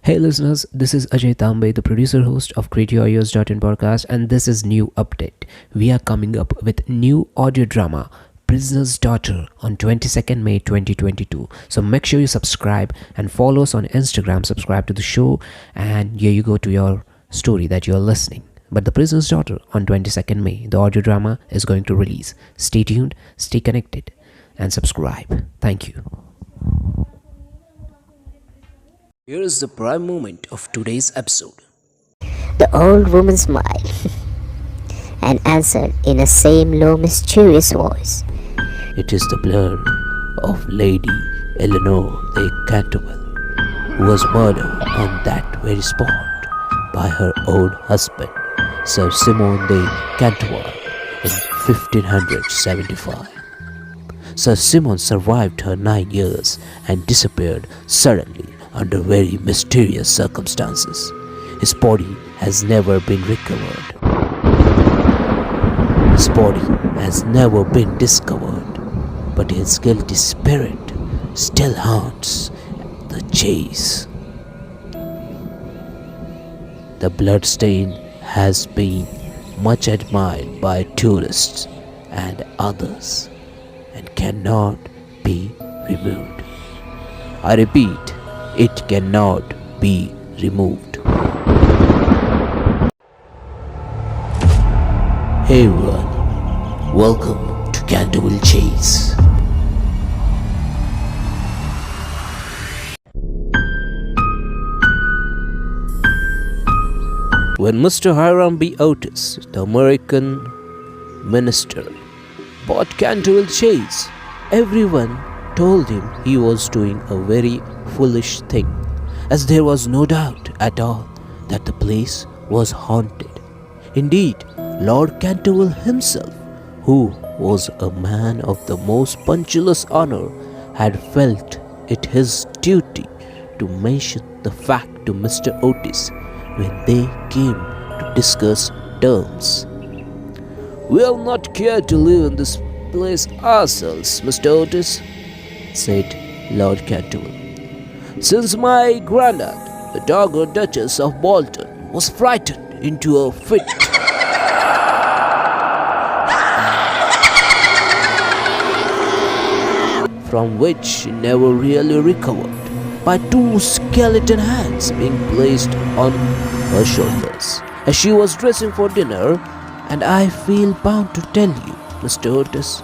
Hey listeners, this is Ajay Tambe, the producer host of CreateYourEars.in podcast, and this is new update. We are coming up with new audio drama, Prisoner's Daughter, on 22nd May 2022. So make sure you subscribe and follow us on Instagram, subscribe to the show, and here you go to your story that you're listening. But The Prisoner's Daughter on 22nd May, the audio drama is going to release. Stay tuned, stay connected, and subscribe. Thank you. Here is the prime moment of today's episode. The old woman smiled and answered in a same low, mysterious voice. It is the blood of Lady Eleanor de Canterville, who was murdered on that very spot by her own husband, Sir Simon de Canterville, in 1575. Sir Simon survived her 9 years and disappeared suddenly under very mysterious circumstances. His body has never been recovered. His body has never been discovered, but his guilty spirit still haunts the chase. The bloodstain has been much admired by tourists and others and cannot be removed. I repeat, it cannot be removed. Hey everyone, welcome to Canterville Chase. When Mr. Hiram B. Otis, the American minister, bought Canterville Chase, everyone told him he was doing a very foolish thing, as there was no doubt at all that the place was haunted. Indeed, Lord Canterville himself, who was a man of the most punctilious honor, had felt it his duty to mention the fact to Mr. Otis when they came to discuss terms. "We'll not care to live in this place ourselves, Mr. Otis," said Lord Canterville, "since my grandaunt, the Dowager Duchess of Bolton, was frightened into a fit from which she never really recovered, by two skeleton hands being placed on her shoulders as she was dressing for dinner, and I feel bound to tell you, Mr. Otis,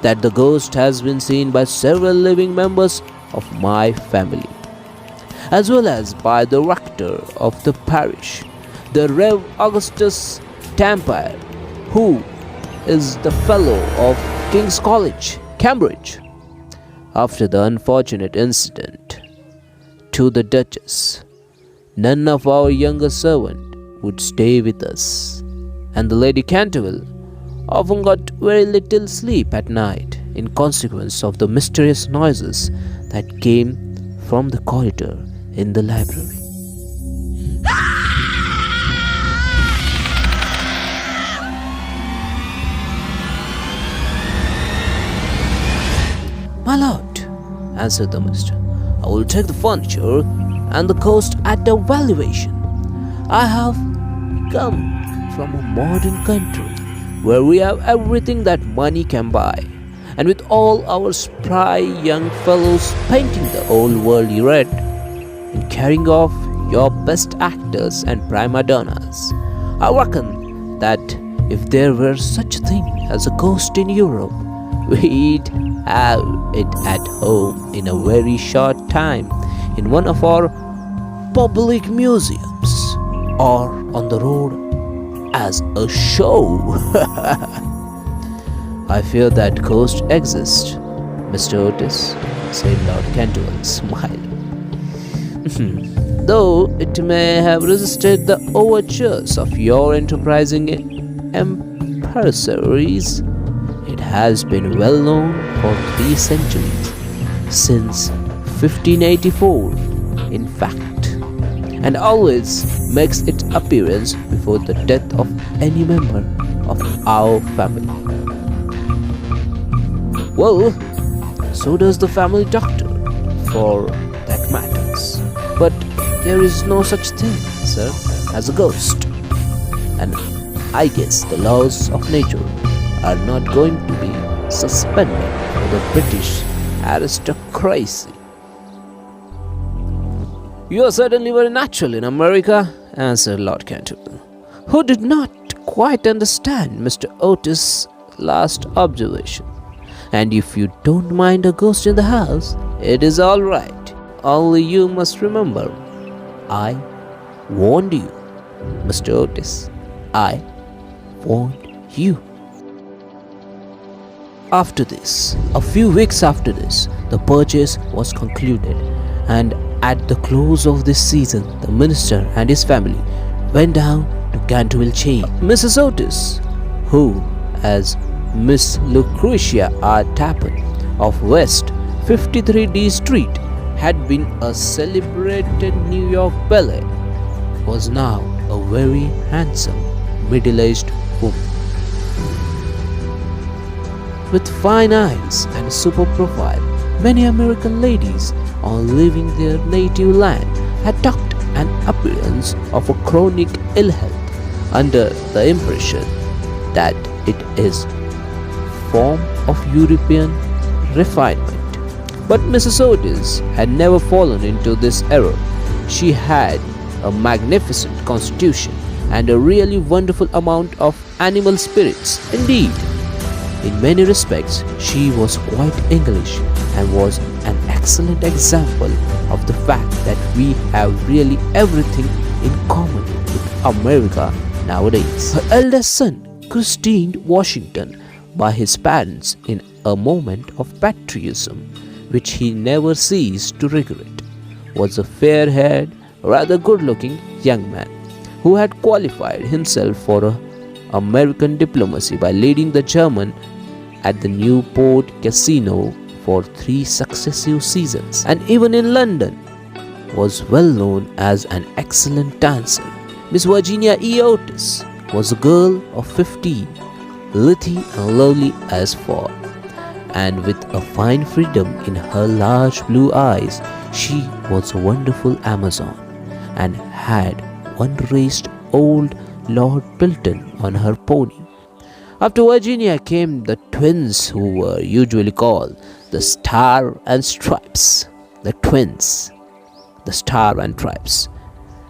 that the ghost has been seen by several living members of my family, as well as by the rector of the parish, the Rev. Augustus Tambe, who is the fellow of King's College, Cambridge. After the unfortunate incident to the Duchess, none of our younger servant would stay with us, and the Lady Canterville often got very little sleep at night in consequence of the mysterious noises that came from the corridor in the library. "My lord," answered the minister, "I will take the furniture and the cost at the valuation. I have come from a modern country where we have everything that money can buy, and with all our spry young fellows painting the old world red and carrying off your best actors and prima donnas, I reckon that if there were such a thing as a ghost in Europe, we'd have it at home in a very short time in one of our public museums or on the road as a show." "I fear that ghosts exist, Mr. Otis," said Lord Canterville, smiling. "Though it may have resisted the overtures of your enterprising empressaries, it has been well known for 3 centuries, since 1584 in fact, and always makes its appearance before the death of any member of our family. Well, so does the family doctor, for that matters. But There is no such thing, sir, as a ghost. And I guess the laws of nature are not going to be suspended for the British aristocracy. You are certainly very natural in America, answered Lord Canterville, who did not quite understand Mr. Otis' last observation. And if you don't mind a ghost in the house, it is all right. Only you must remember, I warned you, Mr. Otis. I warned you. After this, a few weeks after this, the purchase was concluded, and at the close of this season, the minister and his family went down to Canterville Chase. Mrs. Otis, who, as Miss Lucretia R. Tappan of West 53D Street, had been a celebrated New York ballet, was now a very handsome, middle-aged woman. With fine eyes and a superb profile, many American ladies, on leaving their native land, had talked an appearance of a chronic ill health, under the impression that it is form of European refinement. But Mrs. Otis had never fallen into this error. She had a magnificent constitution and a really wonderful amount of animal spirits. Indeed, in many respects, she was quite English and was an excellent example of the fact that we have really everything in common with America nowadays. Her eldest son, christened Washington by his parents in a moment of patriotism, which he never ceased to regret, was a fair-haired, rather good-looking young man who had qualified himself for American diplomacy by leading the German at the Newport Casino for 3 successive seasons, and even in London was well known as an excellent dancer. Miss Virginia E. Otis was a girl of 15, lithe and lovely as fall, and with a fine freedom in her large blue eyes. She was a wonderful Amazon, and had one raced old Lord Pilton on her pony. After Virginia came the twins, who were usually called the Star and Stripes. The twins, the Star and Stripes,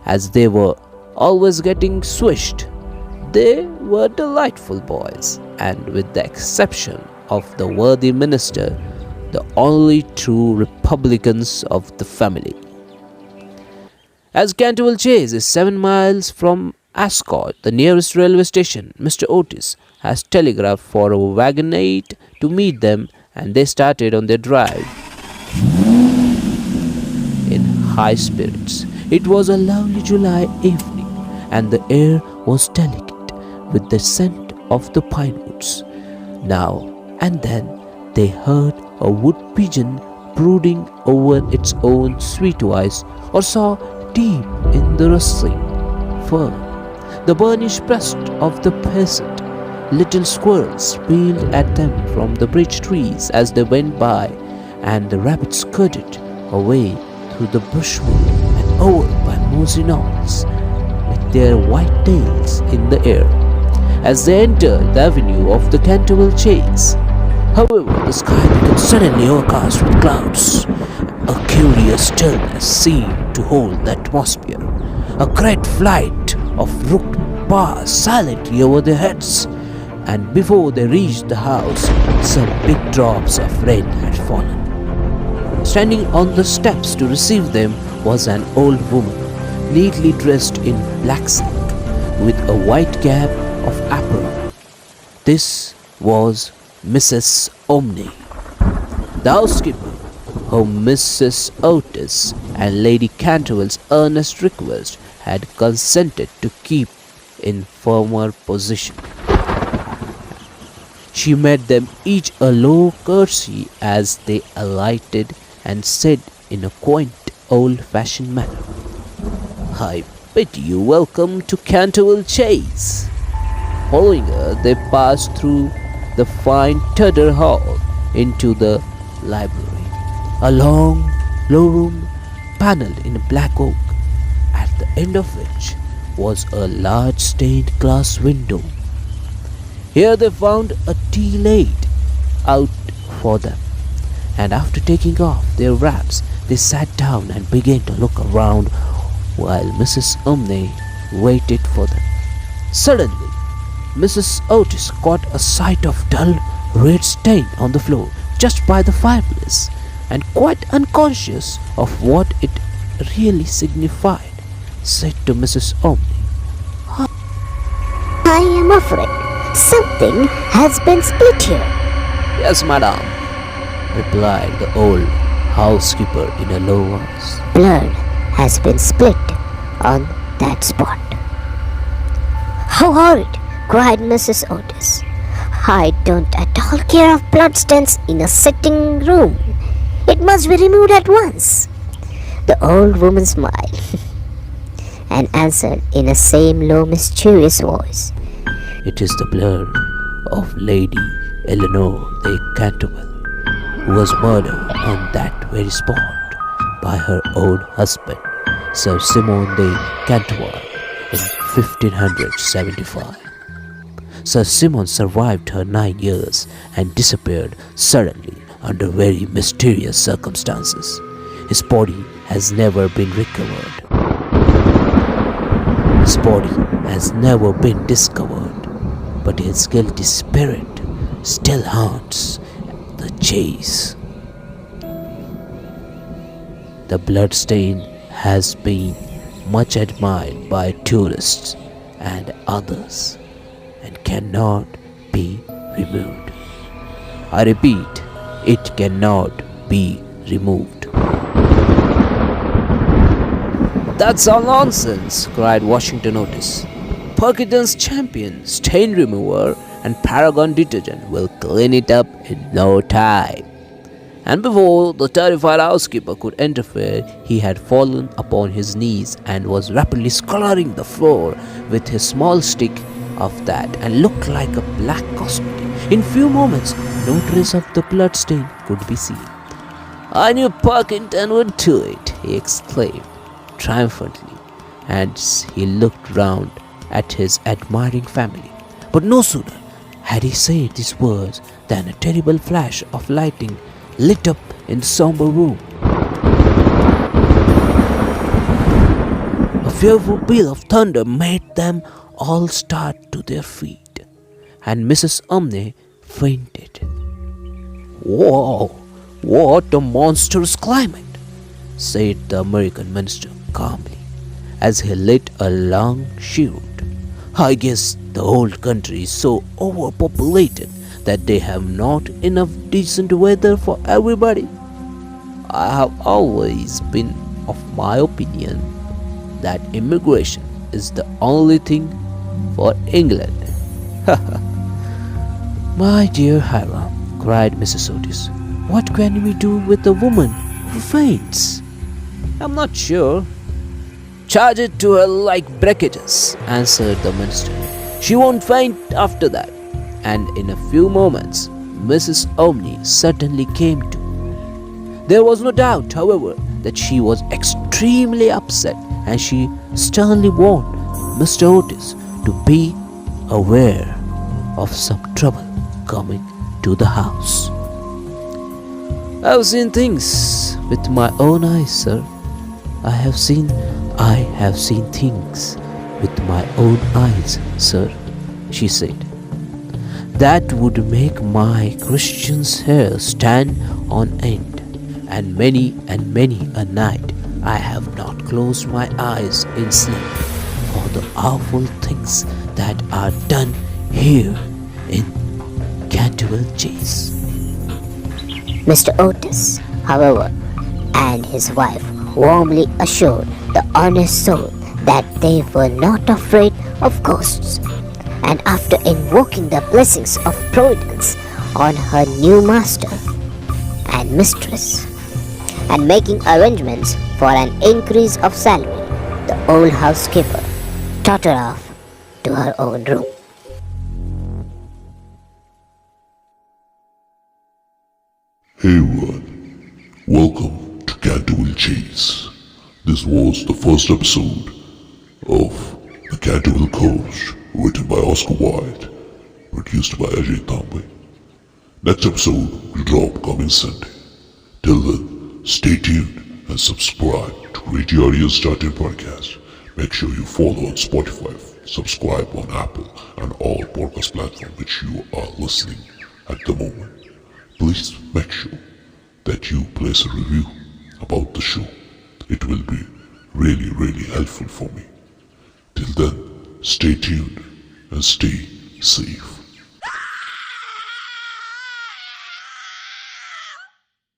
as they were always getting swished. They were delightful boys, and with the exception of the worthy minister, the only true Republicans of the family. As Canterville Chase is 7 miles from Ascot, the nearest railway station, Mr. Otis has telegraphed for a wagonette to meet them, and they started on their drive in high spirits. It was a lovely July evening, and the air was delicate with the scent of the pine woods. Now and then they heard a wood pigeon brooding over its own sweet voice, or saw deep in the rustling fern the burnished breast of the peasant. Little squirrels peeled at them from the bridge trees as they went by, and the rabbits scurried away through the brushwood and over by mossy knolls with their white tails in the air as they entered the avenue of the Canterville Chase. However, the sky became suddenly overcast with clouds. A curious stillness seemed to hold the atmosphere. A great flight of rook passed silently over their heads, and before they reached the house, some big drops of rain had fallen. Standing on the steps to receive them was an old woman, neatly dressed in black silk, with a white cap of apron. This was Mrs. Omni, the housekeeper, whom Mrs. Otis and Lady Canterville's earnest request had consented to keep in firmer position. She made them each a low curtsy as they alighted, and said in a quaint old-fashioned manner, "I bid you welcome to Canterville Chase." Following her, they passed through the fine Tudor hall into the library, a long, low room panelled in black oak, at the end of which was a large stained glass window. Here they found a tea laid out for them, and after taking off their wraps, they sat down and began to look around while Mrs. Umney waited for them. Suddenly, Mrs. Otis caught a sight of dull red stain on the floor just by the fireplace, and quite unconscious of what it really signified, said to Mrs. Umney, I am afraid something has been split here. Yes, madam, replied the old housekeeper in a low voice. Blood has been split on that spot. How horrid! Cried Mrs. Otis. I don't at all care of bloodstains in a sitting room. It must be removed at once. The old woman smiled and answered in the same low, mysterious voice. It is the blood of Lady Eleanor de Canterville, who was murdered on that very spot by her own husband, Sir Simon de Canterville, in 1575. Sir Simon survived her 9 years and disappeared suddenly under very mysterious circumstances. His body has never been recovered. His body has never been discovered, but his guilty spirit still haunts the chase. The bloodstain has been much admired by tourists and others and cannot be removed. I repeat, it cannot be removed. That's all nonsense, cried Washington Otis. Perkins Champion Stain Remover and Paragon Detergent will clean it up in no time. And before the terrified housekeeper could interfere, he had fallen upon his knees and was rapidly scouring the floor with his small stick of that and looked like a black cosmetic. In few moments, no trace of the blood stain could be seen. I knew Parkington would do it, he exclaimed triumphantly, as he looked round at his admiring family. But no sooner had he said these words than a terrible flash of lightning lit up in the somber room. A fearful peal of thunder made them all start to their feet, and Mrs. Umney fainted. "Whoa, what a monstrous climate," said the American minister calmly, as he lit a long cheroot. "I guess the whole country is so overpopulated that they have not enough decent weather for everybody. I have always been of my opinion that immigration is the only thing for England." "My dear Hiram," cried Mrs. Otis, "what can we do with a woman who faints?" "I'm not sure. Charge it to her like breakages," answered the minister. "She won't faint after that." And in a few moments, Mrs. Umney certainly came to. There was no doubt, however, that she was extremely upset, and she sternly warned Mr. Otis to be aware of some trouble coming to the house. "I've seen things with my own eyes, sir. I have seen things with my own eyes, sir," she said. "That would make my Christian's hair stand on end, and many a night I have not closed my eyes in sleep for the awful things that are done here in Canterville Chase." Mr. Otis, however, and his wife warmly assured the honest soul that they were not afraid of ghosts, and after invoking the blessings of Providence on her new master and mistress, and making arrangements for an increase of salary, the old housekeeper tottered off to her own room. Hey everyone, welcome to Canterville Chase. This was the first episode of the Canterville Coast, written by Oscar Wilde, produced by Ajay Tambe. Next episode will drop coming Sunday. Till then, stay tuned and subscribe to Radio Audio's Starting Podcast. Make sure you follow on Spotify, subscribe on Apple and all podcast platforms which you are listening at the moment. Please make sure that you place a review about the show. It will be really helpful for me. Till then, stay tuned and stay safe.